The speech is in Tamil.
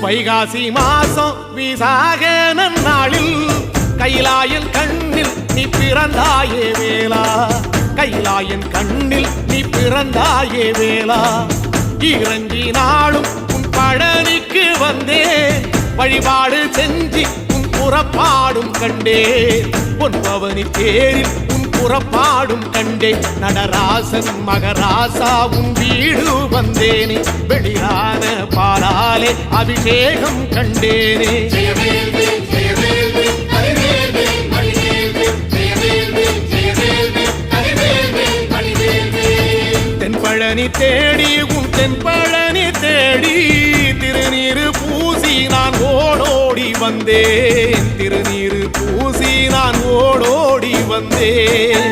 வைகாசி மாசம் விசாக நன்னாளில் கைலாயன் கண்ணில் நீ பிறந்தாயே வேளா, கைலாயன் கண்ணில் நீ பிறந்தாயே வேளா. இறங்கி நாளும் உன் பழனிக்கு வந்தே, வழிபாடு செஞ்சு உன் புறப்பாடும் கண்டே. பொன்பவனி தேரில் உன் புறப்பாடும் கண்டே. நடராசன் மகராசா உன் வீடு வந்தேனே, வெளியான பாலாலே அபிஷேகம் கண்டேனே. தென்பழனி தேடி உன் தென்பழனி தேடி, திருநீரு பூசி நான் ஓடோடி வந்தேன், திருநீரு பூசி நான் ஓடோடி வந்தேன்.